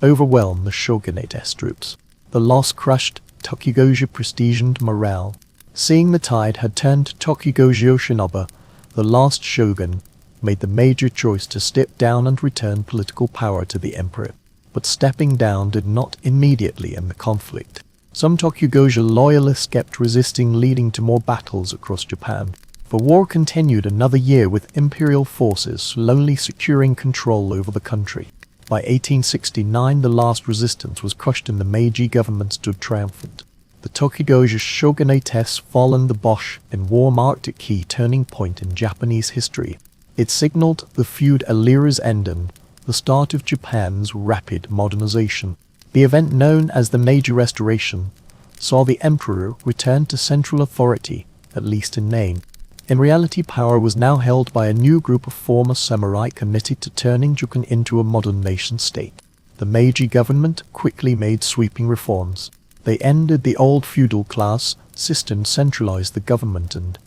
A: overwhelm the shogunate's troops. The loss crushed Tokugawa prestige and morale. Seeing the tide had turned to Tokugawa Yoshinobu, the last shogun, made the major choice to step down and return political power to the emperor. But stepping down did not immediately end the conflict. Some Tokugawa loyalists kept resisting, leading to more battles across Japan. The war continued another year with imperial forces slowly securing control over the country. By 1869, the last resistance was crushed and the Meiji government stood triumphant. The Tokugawa shogunate's fall and the Bosch in war marked a key turning point in Japanese history. It signaled the feudal era's end and the start of Japan's rapid modernization. The event, known as the Meiji Restoration, saw the emperor return to central authority, at least in name. In reality, power was now held by a new group of former samurai committed to turning Japan into a modern nation-state. The Meiji government quickly made sweeping reforms. They ended the old feudal class system, centralized the government, and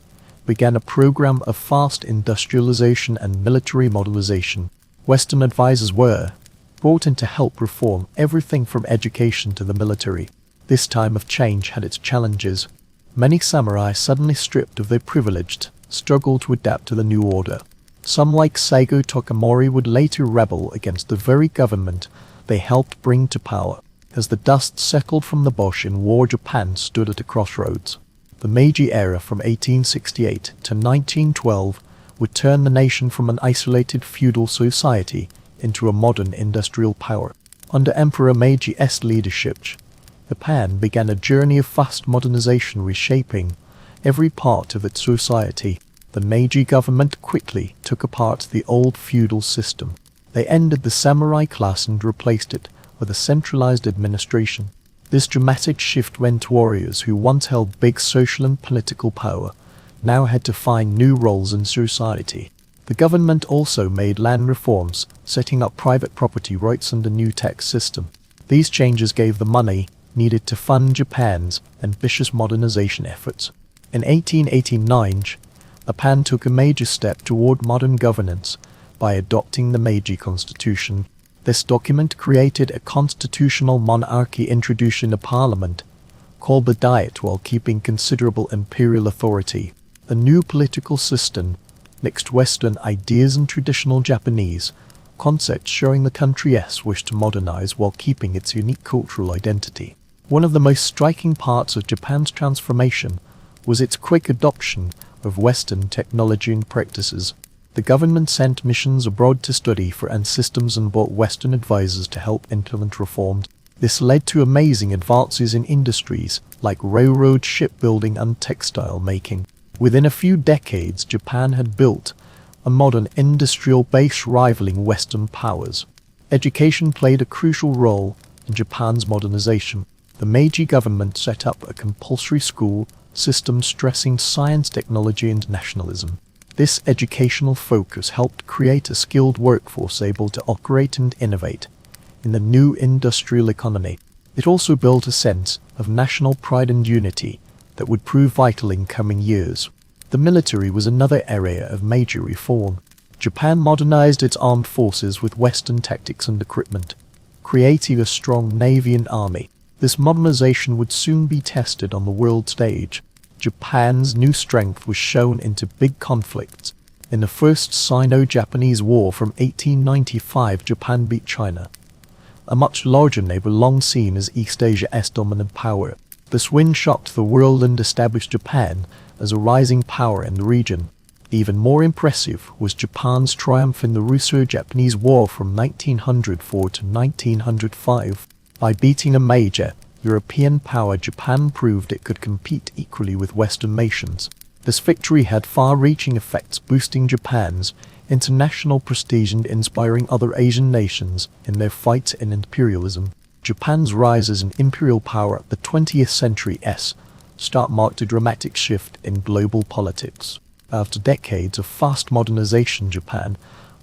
A: began a program of fast industrialization and military modernization. Western advisors were brought in to help reform everything from education to the military. This time of change had its challenges. Many samurai, suddenly stripped of their privilege, struggled to adapt to the new order. Some, like Seigo Tokamori, would later rebel against the very government they helped bring to power. As the dust settled from the Boshin War, Japan stood at a crossroads. The Meiji era from 1868 to 1912 would turn the nation from an isolated feudal society into a modern industrial power. Under Emperor Meiji's leadership, Japan began a journey of fast modernization, reshaping every part of its society. The Meiji government quickly took apart the old feudal system. They ended the samurai class and replaced it with a centralized administration. This dramatic shift meant warriors who once held big social and political power now had to find new roles in society. The government also made land reforms, setting up private property rights and a new tax system. These changes gave the money needed to fund Japan's ambitious modernization efforts. In 1889, Japan took a major step toward modern governance by adopting the Meiji Constitution. This document created a constitutional monarchy, introducing a parliament called the Diet while keeping considerable imperial authority. The new political system mixed Western ideas and traditional Japanese concepts, showing the country's wish to modernize while keeping its unique cultural identity. One of the most striking parts of Japan's transformation was its quick adoption of Western technology and practices. The government sent missions abroad to study foreign systems and brought Western advisors to help implement reforms. This led to amazing advances in industries like railroad, shipbuilding, and textile making. Within a few decades, Japan had built a modern industrial base rivaling Western powers. Education played a crucial role in Japan's modernization. The Meiji government set up a compulsory school system stressing science, technology, and nationalism. This educational focus helped create a skilled workforce able to operate and innovate in the new industrial economy. It also built a sense of national pride and unity that would prove vital in coming years. The military was another area of major reform. Japan modernized its armed forces with Western tactics and equipment, creating a strong navy and army. This modernization would soon be tested on the world stage. Japan's new strength was shown into big conflicts. In the First Sino-Japanese War from 1895, Japan beat China, a much larger neighbor long seen as East Asia's dominant power. This win shocked the world and established Japan as a rising power in the region. Even more impressive was Japan's triumph in the Russo-Japanese War from 1904 to 1905. By beating a major European power, Japan proved it could compete equally with Western nations. This victory had far-reaching effects, boosting Japan's international prestige and inspiring other Asian nations in their fight in imperialism. Japan's rise as an imperial power at the 20th century's start marked a dramatic shift in global politics. After decades of fast modernization, Japan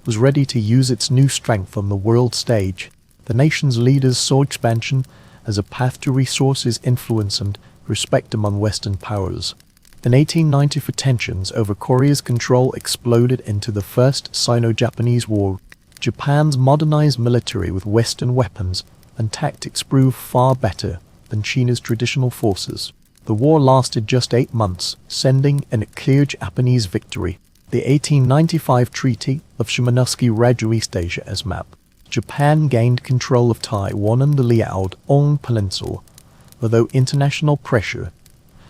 A: was ready to use its new strength on the world stage. The nation's leaders saw expansion as a path to resources, influence, and respect among Western powers. In 1894, tensions over Korea's control exploded into the First Sino-Japanese War. Japan's modernized military with Western weapons and tactics proved far better than China's traditional forces. The war lasted just 8 months, sending in a clear Japanese victory. The 1895 Treaty of Shimonoseki East Asia as map. Japan gained control of Taiwan and the Liaodong Peninsula, although international pressure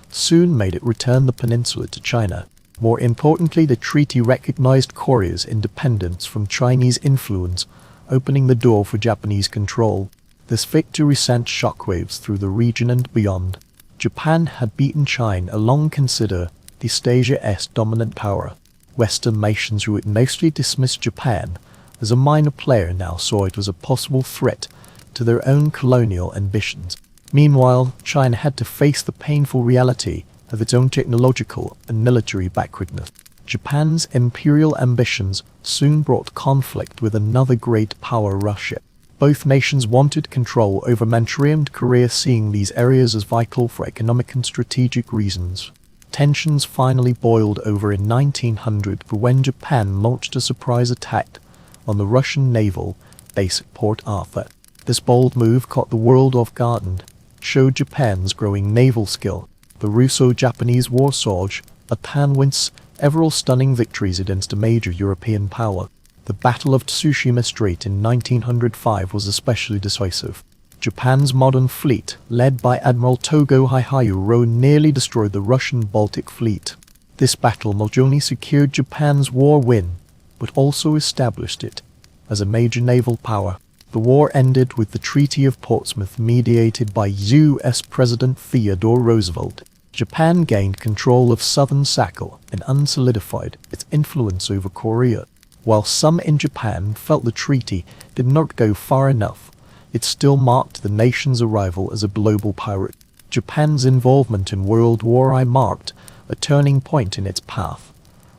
A: soon made it return the peninsula to China. More importantly, the treaty recognized Korea's independence from Chinese influence, opening the door for Japanese control. This victory sent shockwaves through the region and beyond. Japan had beaten China, long considered East Asia's dominant power. Western nations who had mostly dismissed Japan as a minor player now saw it as a possible threat to their own colonial ambitions. Meanwhile, China had to face the painful reality of its own technological and military backwardness. Japan's imperial ambitions soon brought conflict with another great power, Russia. Both nations wanted control over Manchuria and Korea, seeing these areas as vital for economic and strategic reasons. Tensions finally boiled over in 1900 when Japan launched a surprise attack on the Russian naval base at Port Arthur. This bold move caught the world off guard and showed Japan's growing naval skill. The Russo-Japanese War saw Japan win several stunning victories against a major European power. The Battle of Tsushima Strait in 1905 was especially decisive. Japan's modern fleet, led by Admiral Togo Hihairo, nearly destroyed the Russian Baltic Fleet. This battle not only secured Japan's war win, but also established it as a major naval power. The war ended with the Treaty of Portsmouth, mediated by U.S. President Theodore Roosevelt. Japan gained control of southern Sakhalin and unsolidified its influence over Korea. While some in Japan felt the treaty did not go far enough, it still marked the nation's arrival as a global power. Japan's involvement in World War I marked a turning point in its path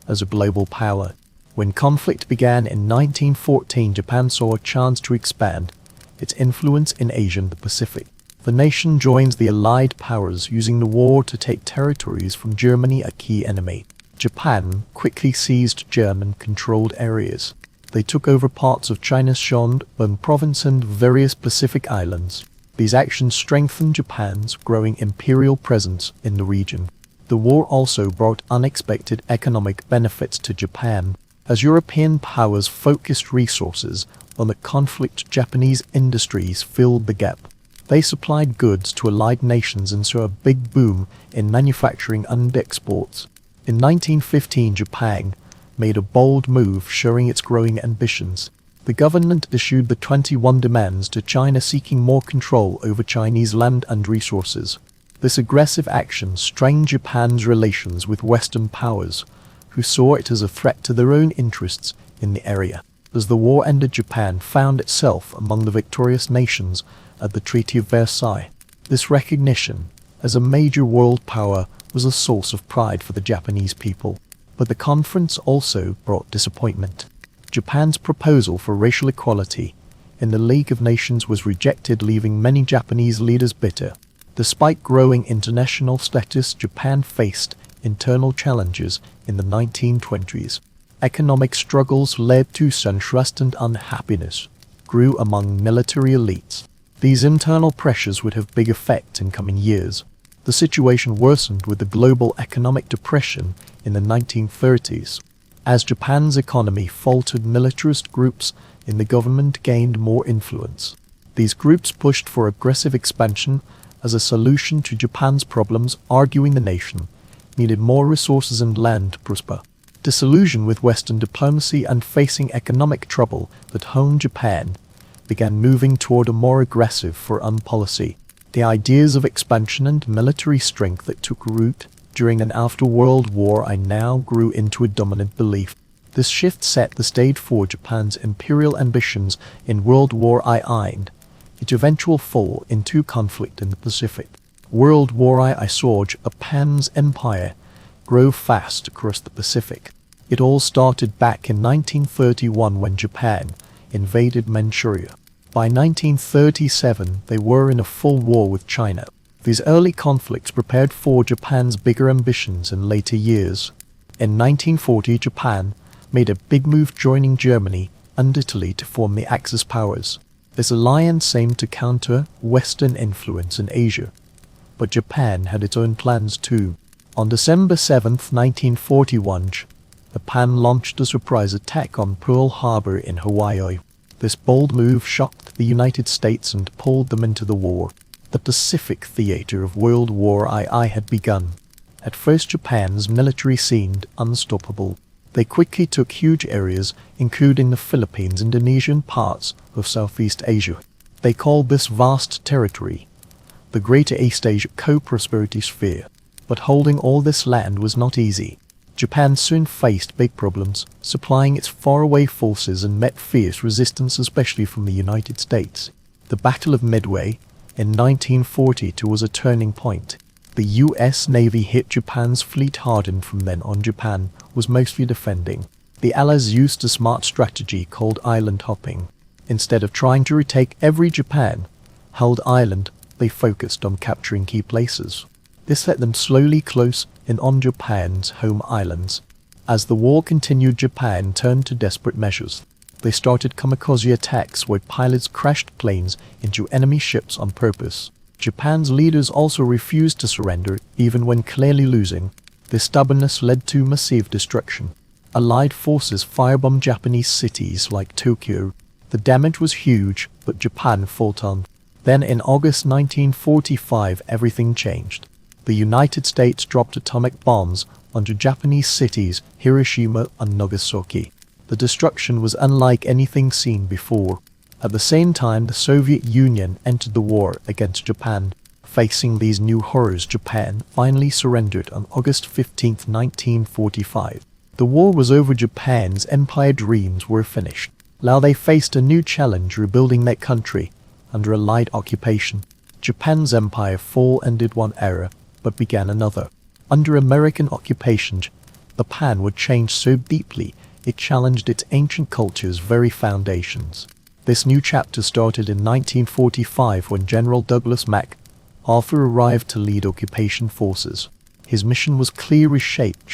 A: as a global power. When conflict began in 1914, Japan saw a chance to expand its influence in Asia and the Pacific. The nation joined the Allied powers, using the war to take territories from Germany, a key enemy. Japan quickly seized German-controlled areas. They took over parts of China's Shandong province and various Pacific islands. These actions strengthened Japan's growing imperial presence in the region. The war also brought unexpected economic benefits to Japan. As European powers focused resources on the conflict, Japanese industries filled the gap. They supplied goods to allied nations and saw a big boom in manufacturing and exports. In 1915, Japan made a bold move, showing its growing ambitions. The government issued the 21 demands to China, seeking more control over Chinese land and resources. This aggressive action strained Japan's relations with Western powers, who saw it as a threat to their own interests in the area. As the war ended, Japan found itself among the victorious nations at the Treaty of Versailles. This recognition as a major world power was a source of pride for the Japanese people. But the conference also brought disappointment. Japan's proposal for racial equality in the League of Nations was rejected, leaving many Japanese leaders bitter. Despite growing international status, Japan faced internal challenges in the 1920s. Economic struggles led to unrest and unhappiness grew among military elites. These internal pressures would have big effect in coming years. The situation worsened with the global economic depression in the 1930s. As Japan's economy faltered, militarist groups in the government gained more influence. These groups pushed for aggressive expansion as a solution to Japan's problems, arguing the nation needed more resources and land to prosper. Disillusioned with Western diplomacy and facing economic trouble that honed Japan, began moving toward a more aggressive foreign policy. The ideas of expansion and military strength that took root during and after World War I now grew into a dominant belief. This shift set the stage for Japan's imperial ambitions in World War I and its eventual fall into conflict in the Pacific. World War I saw Japan's empire grow fast across the Pacific. It all started back in 1931 when Japan invaded Manchuria. By 1937, they were in a full war with China. These early conflicts prepared for Japan's bigger ambitions in later years. In 1940, Japan made a big move, joining Germany and Italy to form the Axis powers. This alliance aimed to counter Western influence in Asia. But Japan had its own plans too. On December 7, 1941, Japan launched a surprise attack on Pearl Harbor in Hawaii. This bold move shocked the United States and pulled them into the war. The Pacific theater of World War I had begun. At first, Japan's military seemed unstoppable. They quickly took huge areas, including the Philippines, Indonesia, and parts of Southeast Asia. They called this vast territory the Greater East Asia Co-Prosperity Sphere. But holding all this land was not easy. Japan soon faced big problems, supplying its faraway forces, and met fierce resistance, especially from the United States. The Battle of Midway in 1942 was a turning point. The U.S. Navy hit Japan's fleet hard, and from then on Japan was mostly defending. The Allies used a smart strategy called island hopping. Instead of trying to retake every Japan-held island, they focused on capturing key places. This let them slowly close in on Japan's home islands. As the war continued, Japan turned to desperate measures. They started kamikaze attacks where pilots crashed planes into enemy ships on purpose. Japan's leaders also refused to surrender, even when clearly losing. This stubbornness led to massive destruction. Allied forces firebombed Japanese cities like Tokyo. The damage was huge, but Japan fought on. Then in August 1945, everything changed. The United States dropped atomic bombs onto Japanese cities, Hiroshima and Nagasaki. The destruction was unlike anything seen before. At the same time, the Soviet Union entered the war against Japan. Facing these new horrors, Japan finally surrendered on August 15, 1945. The war was over. Japan's empire dreams were finished. Now they faced a new challenge, rebuilding their country under Allied occupation. Japan's empire fall ended one era, but began another. Under American occupation, Japan would change so deeply it challenged its ancient culture's very foundations. This new chapter started in 1945 when General Douglas MacArthur arrived to lead occupation forces. His mission was clear: reshape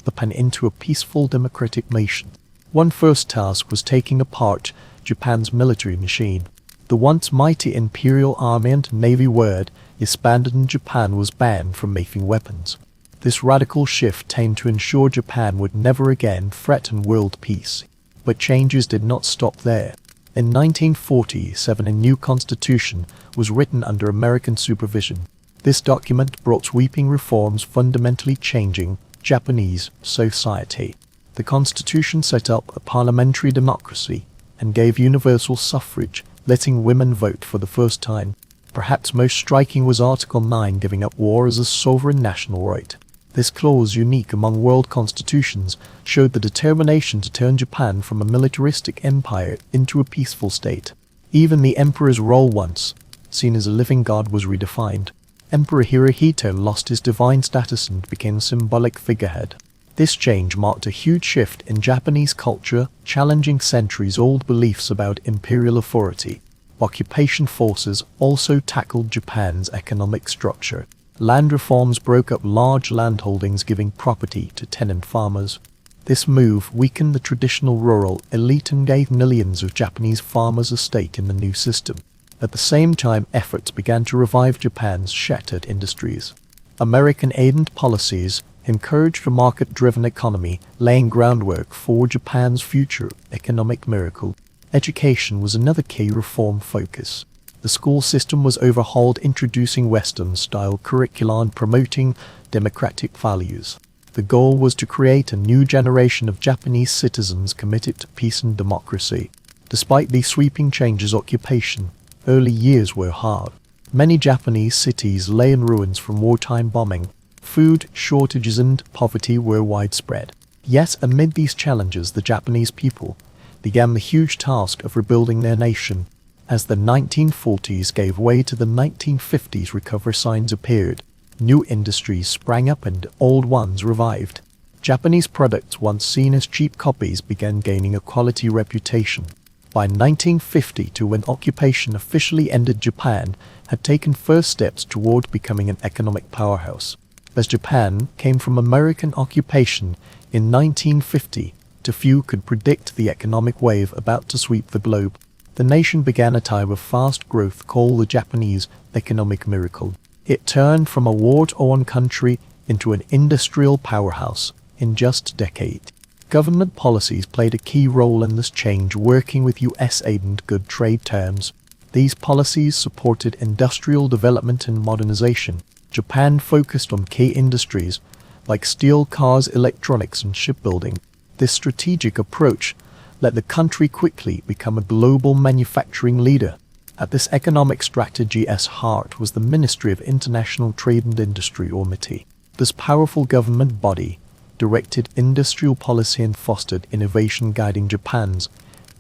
A: Japan into a peaceful democratic nation. One first task was taking apart Japan's military machine. The once mighty Imperial Army and Navy were disbanded, and Japan was banned from making weapons. This radical shift aimed to ensure Japan would never again threaten world peace. But changes did not stop there. In 1947, a new constitution was written under American supervision. This document brought sweeping reforms, fundamentally changing Japanese society. The constitution set up a parliamentary democracy and gave universal suffrage, letting women vote for the first time. Perhaps most striking was Article 9, giving up war as a sovereign national right. This clause, unique among world constitutions, showed the determination to turn Japan from a militaristic empire into a peaceful state. Even the emperor's role, once seen as a living god, was redefined. Emperor Hirohito lost his divine status and became a symbolic figurehead. This change marked a huge shift in Japanese culture, challenging centuries-old beliefs about imperial authority. Occupation forces also tackled Japan's economic structure. Land reforms broke up large landholdings, giving property to tenant farmers. This move weakened the traditional rural elite and gave millions of Japanese farmers a stake in the new system. At the same time, efforts began to revive Japan's shattered industries. American aid and policies encouraged a market-driven economy, laying groundwork for Japan's future economic miracle. Education was another key reform focus. The school system was overhauled, introducing Western-style curricula and promoting democratic values. The goal was to create a new generation of Japanese citizens committed to peace and democracy. Despite these sweeping changes, occupation early years were hard. Many Japanese cities lay in ruins from wartime bombing. Food shortages and poverty were widespread. Yet amid these challenges, the Japanese people began the huge task of rebuilding their nation. As the 1940s gave way to the 1950s, recovery signs appeared. New industries sprang up and old ones revived. Japanese products, once seen as cheap copies, began gaining a quality reputation. By 1952, when occupation officially ended, Japan had taken first steps toward becoming an economic powerhouse. As Japan came from American occupation in 1950, few could predict the economic wave about to sweep the globe. The nation began a time of fast growth called the Japanese economic miracle. It turned from a war-torn country into an industrial powerhouse in just a decade. Government policies played a key role in this change, working with US aid and good trade terms. These policies supported industrial development and modernization. Japan focused on key industries like steel, cars, electronics, and shipbuilding. This strategic approach let the country quickly become a global manufacturing leader. At this economic strategy's heart was the Ministry of International Trade and Industry, or MITI. This powerful government body directed industrial policy and fostered innovation, guiding Japan's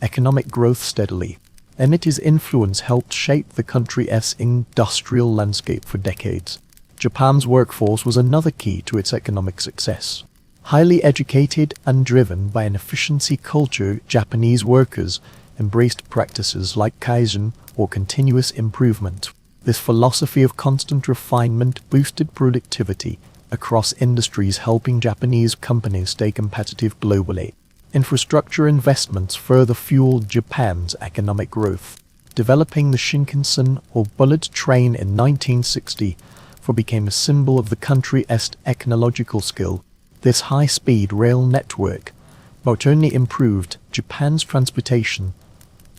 A: economic growth steadily. MITI's influence helped shape the country's industrial landscape for decades. Japan's workforce was another key to its economic success. Highly educated and driven by an efficiency culture, Japanese workers embraced practices like kaizen, or continuous improvement. This philosophy of constant refinement boosted productivity across industries, helping Japanese companies stay competitive globally. Infrastructure investments further fueled Japan's economic growth. Developing the Shinkansen, or bullet train, in 1960 became a symbol of the country's technological skill. This high-speed rail network not only improved Japan's transportation,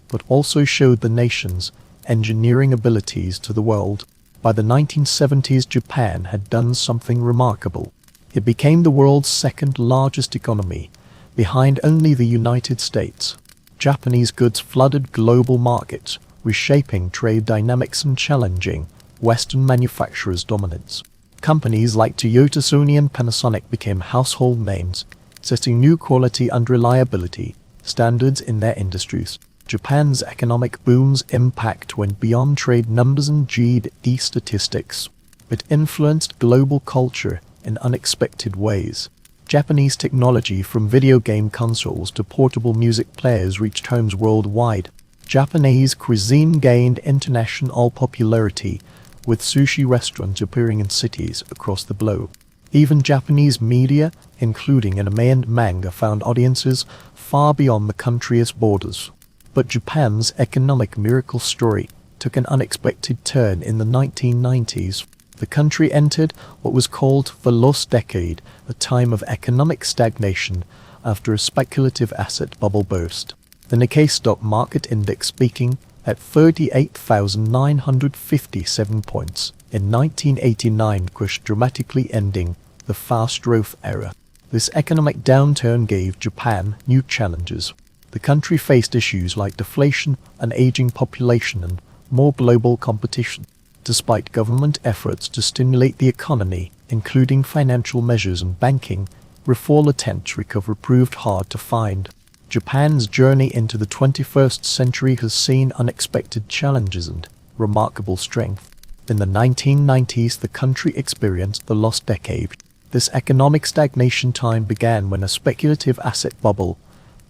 A: but also showed the nation's engineering abilities to the world. By the 1970s, Japan had done something remarkable. It became the world's second-largest economy, behind only the United States. Japanese goods flooded global markets, reshaping trade dynamics and challenging Western manufacturers' dominance. Companies like Toyota, Sony, and Panasonic became household names, setting new quality and reliability standards in their industries. Japan's economic boom's impact went beyond trade numbers and GDP statistics. It influenced global culture in unexpected ways. Japanese technology, from video game consoles to portable music players, reached homes worldwide. Japanese cuisine gained international popularity, with sushi restaurants appearing in cities across the globe. Even Japanese media, including anime and manga, found audiences far beyond the country's borders. But Japan's economic miracle story took an unexpected turn in the 1990s. The country entered what was called the Lost Decade, a time of economic stagnation after a speculative asset bubble burst. The Nikkei stock market index peaking at 38,957 points in 1989, crashed dramatically, ending the fast growth era. This economic downturn gave Japan new challenges. The country faced issues like deflation, an aging population, and more global competition. Despite government efforts to stimulate the economy, including financial measures and banking, reform attempts to recover proved hard to find. Japan's journey into the 21st century has seen unexpected challenges and remarkable strength. In the 1990s, the country experienced the lost decade. This economic stagnation time began when a speculative asset bubble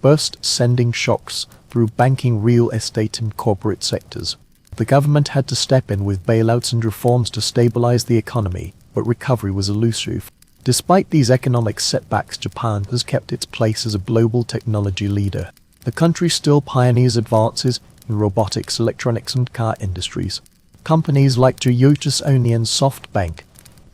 A: burst, sending shocks through banking, real estate, and corporate sectors. The government had to step in with bailouts and reforms to stabilize the economy, but recovery was elusive. Despite these economic setbacks, Japan has kept its place as a global technology leader. The country still pioneers advances in robotics, electronics, and car industries. Companies like Toyota, Sony, and SoftBank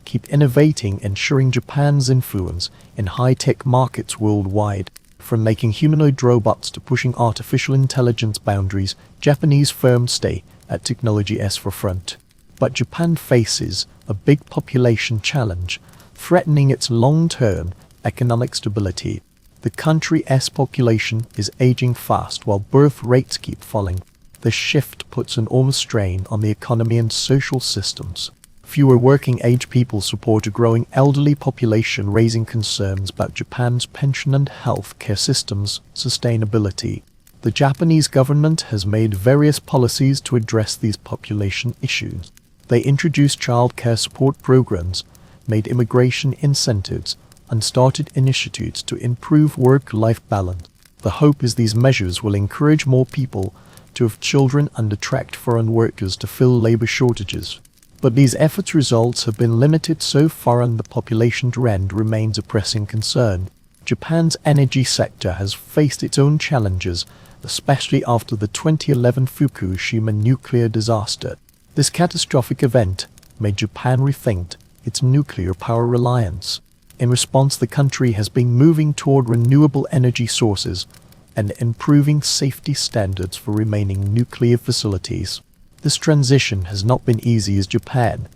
A: keep innovating, ensuring Japan's influence in high-tech markets worldwide. From making humanoid robots to pushing artificial intelligence boundaries, Japanese firms stay at technology's forefront. But Japan faces a big population challenge, threatening its long-term economic stability. The country's population is aging fast while birth rates keep falling. This shift puts enormous strain on the economy and social systems. Fewer working-age people support a growing elderly population, raising concerns about Japan's pension and health care systems' sustainability. The Japanese government has made various policies to address these population issues. They introduced child care support programs, made immigration incentives, and started initiatives to improve work-life balance. The hope is these measures will encourage more people to have children and attract foreign workers to fill labor shortages. But these efforts' results have been limited so far, and the population trend remains a pressing concern. Japan's energy sector has faced its own challenges, especially after the 2011 Fukushima nuclear disaster. This catastrophic event made Japan rethink its nuclear power reliance. In response, the country has been moving toward renewable energy sources and improving safety standards for remaining nuclear facilities. This transition has not been easy as Japan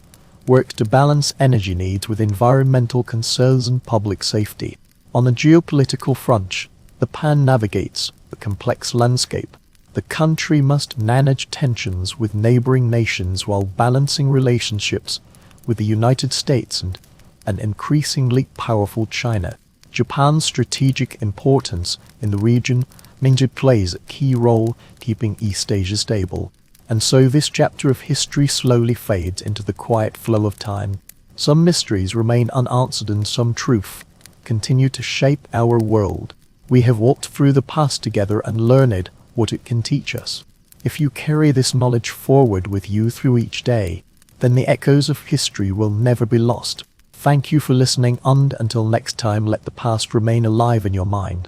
A: works to balance energy needs with environmental concerns and public safety. On the geopolitical front, Japan navigates a complex landscape. The country must manage tensions with neighboring nations while balancing relationships with the United States and an increasingly powerful China. Japan's strategic importance in the region means it plays a key role keeping East Asia stable. And so this chapter of history slowly fades into the quiet flow of time. Some mysteries remain unanswered and some truths continue to shape our world. We have walked through the past together and learned what it can teach us. If you carry this knowledge forward with you through each day, then the echoes of history will never be lost. Thank you for listening, and until next time, let the past remain alive in your mind.